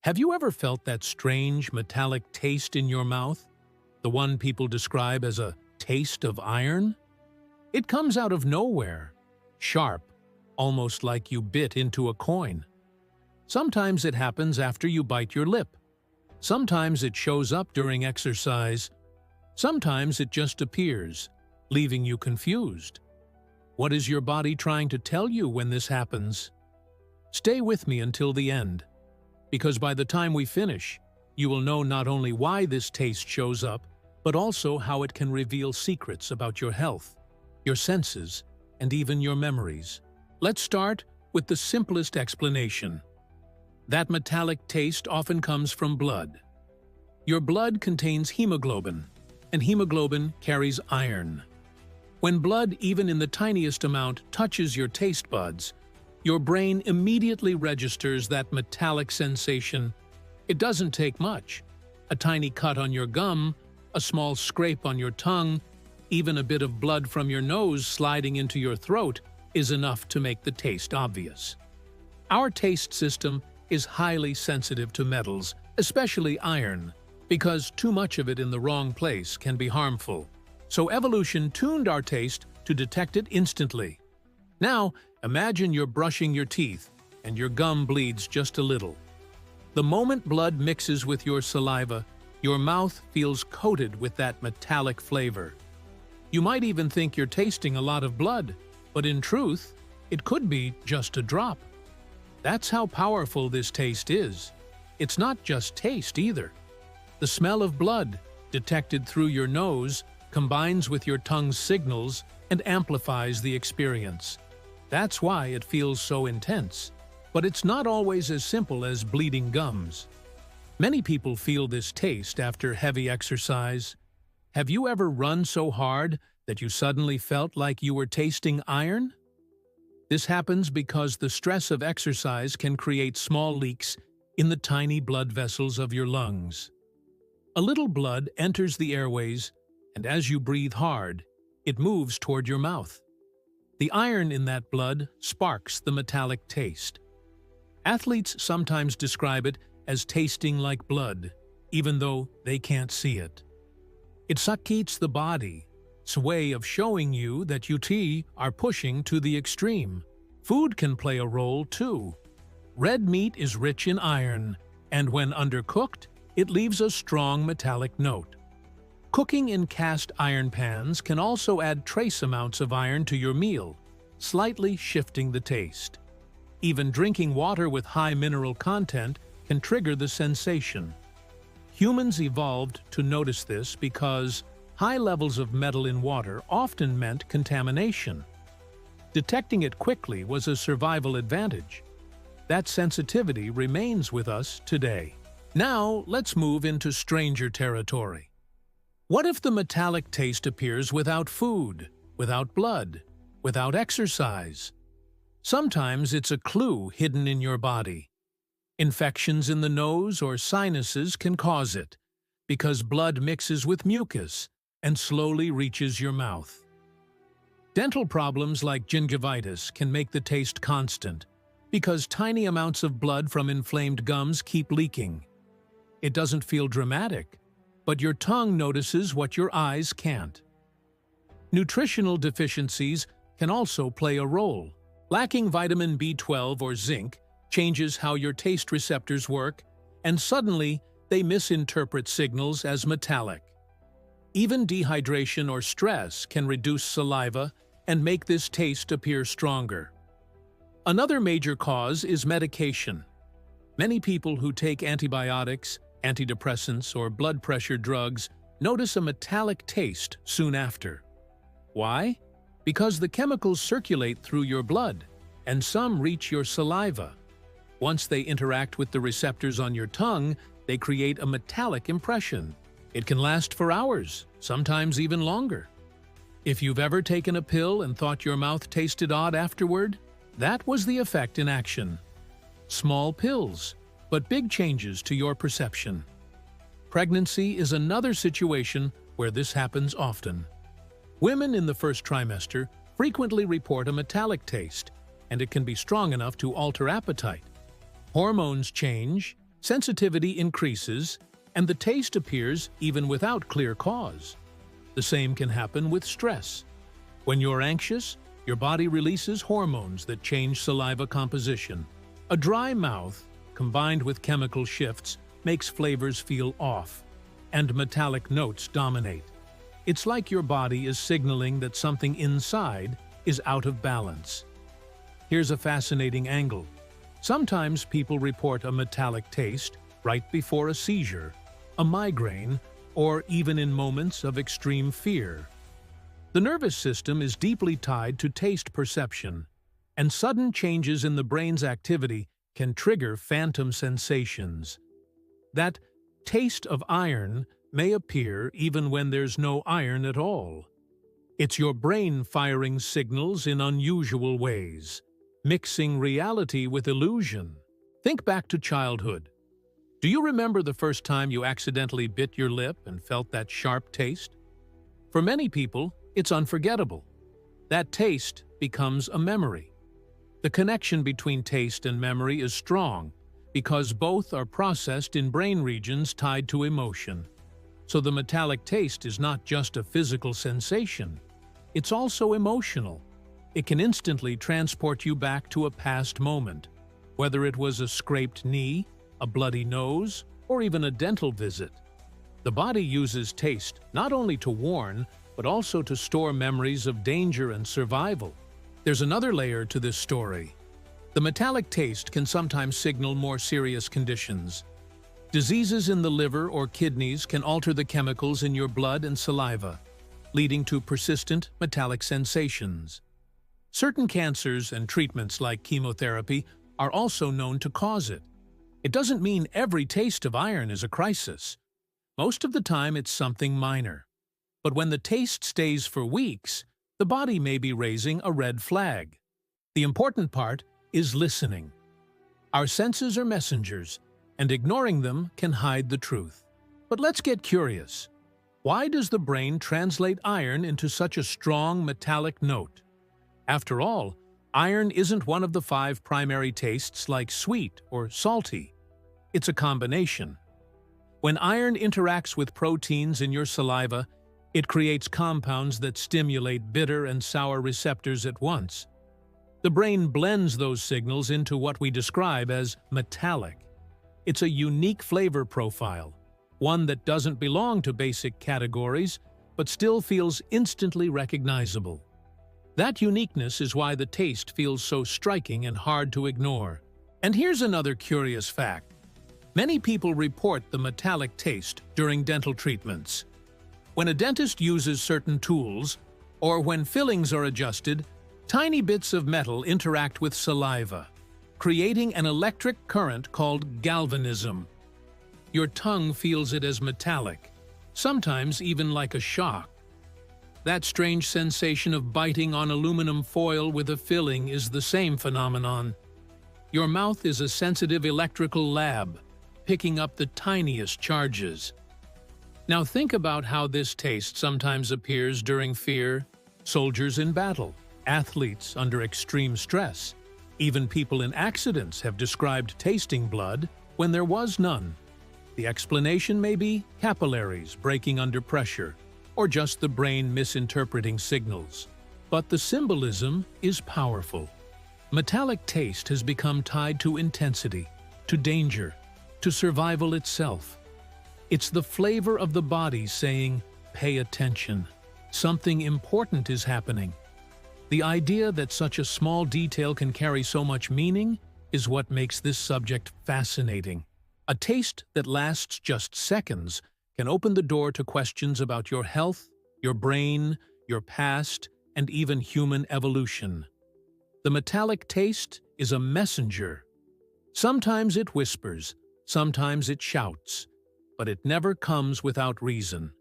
Have you ever felt that strange metallic taste in your mouth? The one people describe as a taste of iron? It comes out of nowhere, sharp, almost like you bit into a coin. Sometimes it happens after you bite your lip. Sometimes it shows up during exercise. Sometimes it just appears, leaving you confused. What is your body trying to tell you when this happens? Stay with me until the end, because by the time we finish, you will know not only why this taste shows up, but also how it can reveal secrets about your health, your senses, and even your memories. Let's start with the simplest explanation. That metallic taste often comes from blood. Your blood contains hemoglobin, and hemoglobin carries iron. When blood, even in the tiniest amount, touches your taste buds, your brain immediately registers that metallic sensation. It doesn't take much. A tiny cut on your gum, a small scrape on your tongue, even a bit of blood from your nose sliding into your throat is enough to make the taste obvious. Our taste system is highly sensitive to metals, especially iron, because too much of it in the wrong place can be harmful. So evolution tuned our taste to detect it instantly. Now, imagine you're brushing your teeth and your gum bleeds just a little. The moment blood mixes with your saliva, your mouth feels coated with that metallic flavor. You might even think you're tasting a lot of blood, but in truth, it could be just a drop. That's how powerful this taste is. It's not just taste either. The smell of blood, detected through your nose, combines with your tongue's signals and amplifies the experience. That's why it feels so intense. But it's not always as simple as bleeding gums. Many people feel this taste after heavy exercise. Have you ever run so hard that you suddenly felt like you were tasting iron? This happens because the stress of exercise can create small leaks in the tiny blood vessels of your lungs. A little blood enters the airways, and as you breathe hard, it moves toward your mouth. The iron in that blood sparks the metallic taste. Athletes sometimes describe it as tasting like blood, even though they can't see it. It suckeats the body. It's a way of showing you that you are pushing to the extreme. Food can play a role too. Red meat is rich in iron, and when undercooked, it leaves a strong metallic note. Cooking in cast iron pans can also add trace amounts of iron to your meal, slightly shifting the taste. Even drinking water with high mineral content can trigger the sensation. Humans evolved to notice this because high levels of metal in water often meant contamination. Detecting it quickly was a survival advantage. That sensitivity remains with us today. Now, let's move into stranger territory. What if the metallic taste appears without food, without blood, without exercise? Sometimes it's a clue hidden in your body. Infections in the nose or sinuses can cause it, because blood mixes with mucus and slowly reaches your mouth. Dental problems like gingivitis can make the taste constant, because tiny amounts of blood from inflamed gums keep leaking. It doesn't feel dramatic, but your tongue notices what your eyes can't. Nutritional deficiencies can also play a role. Lacking vitamin B12 or zinc changes how your taste receptors work, and suddenly they misinterpret signals as metallic. Even dehydration or stress can reduce saliva and make this taste appear stronger. Another major cause is medication. Many people who take antibiotics, antidepressants, or blood pressure drugs notice a metallic taste soon after. Why? Because the chemicals circulate through your blood, and some reach your saliva. Once they interact with the receptors on your tongue, they create a metallic impression. It can last for hours, sometimes even longer. If you've ever taken a pill and thought your mouth tasted odd afterward, that was the effect in action. Small pills, but big changes to your perception. Pregnancy is another situation where this happens often. Women in the first trimester frequently report a metallic taste, and it can be strong enough to alter appetite. Hormones change, sensitivity increases, and the taste appears even without clear cause. The same can happen with stress. When you're anxious, your body releases hormones that change saliva composition. A dry mouth, combined with chemical shifts, makes flavors feel off, and metallic notes dominate. It's like your body is signaling that something inside is out of balance. Here's a fascinating angle. Sometimes people report a metallic taste right before a seizure, a migraine, or even in moments of extreme fear. The nervous system is deeply tied to taste perception, and sudden changes in the brain's activity can trigger phantom sensations. That taste of iron may appear even when there's no iron at all. It's your brain firing signals in unusual ways, mixing reality with illusion. Think back to childhood. Do you remember the first time you accidentally bit your lip and felt that sharp taste? For many people, it's unforgettable. That taste becomes a memory. The connection between taste and memory is strong because both are processed in brain regions tied to emotion. So the metallic taste is not just a physical sensation. It's also emotional. It can instantly transport you back to a past moment, whether it was a scraped knee, a bloody nose, or even a dental visit. The body uses taste not only to warn, but also to store memories of danger and survival. There's another layer to this story. The metallic taste can sometimes signal more serious conditions. Diseases in the liver or kidneys can alter the chemicals in your blood and saliva, leading to persistent metallic sensations. Certain cancers and treatments like chemotherapy are also known to cause it. It doesn't mean every taste of iron is a crisis. Most of the time it's something minor. But when the taste stays for weeks, the body may be raising a red flag. The important part is listening. Our senses are messengers, and ignoring them can hide the truth. But let's get curious. Why does the brain translate iron into such a strong metallic note? After all, iron isn't one of the 5 primary tastes like sweet or salty. It's a combination. When iron interacts with proteins in your saliva, it creates compounds that stimulate bitter and sour receptors at once. The brain blends those signals into what we describe as metallic. It's a unique flavor profile, one that doesn't belong to basic categories, but still feels instantly recognizable. That uniqueness is why the taste feels so striking and hard to ignore. And here's another curious fact. Many people report the metallic taste during dental treatments. When a dentist uses certain tools, or when fillings are adjusted, tiny bits of metal interact with saliva, creating an electric current called galvanism. Your tongue feels it as metallic, sometimes even like a shock. That strange sensation of biting on aluminum foil with a filling is the same phenomenon. Your mouth is a sensitive electrical lab, picking up the tiniest charges. Now think about how this taste sometimes appears during fear, soldiers in battle, athletes under extreme stress. Even people in accidents have described tasting blood when there was none. The explanation may be capillaries breaking under pressure, or just the brain misinterpreting signals. But the symbolism is powerful. Metallic taste has become tied to intensity, to danger, to survival itself. It's the flavor of the body saying, "Pay attention. Something important is happening." The idea that such a small detail can carry so much meaning is what makes this subject fascinating. A taste that lasts just seconds can open the door to questions about your health, your brain, your past, and even human evolution. The metallic taste is a messenger. Sometimes it whispers, sometimes it shouts, but it never comes without reason.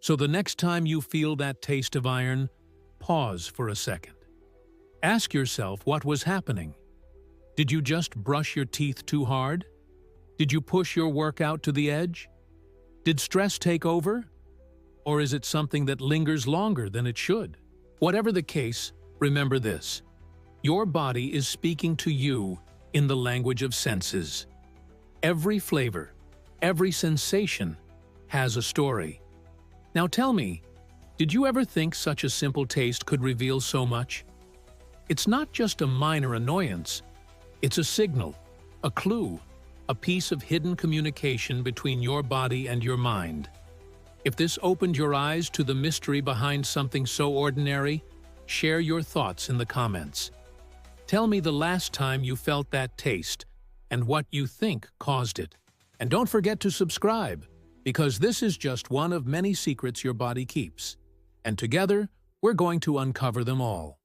So the next time you feel that taste of iron, pause for a second. Ask yourself what was happening. Did you just brush your teeth too hard? Did you push your workout to the edge? Did stress take over? Or is it something that lingers longer than it should? Whatever the case, remember this. Your body is speaking to you in the language of senses. Every flavor, every sensation has a story. Now tell me, did you ever think such a simple taste could reveal so much? It's not just a minor annoyance. It's a signal, a clue, a piece of hidden communication between your body and your mind. If this opened your eyes to the mystery behind something so ordinary, share your thoughts in the comments. Tell me the last time you felt that taste and what you think caused it. And don't forget to subscribe, because this is just one of many secrets your body keeps. And together, we're going to uncover them all.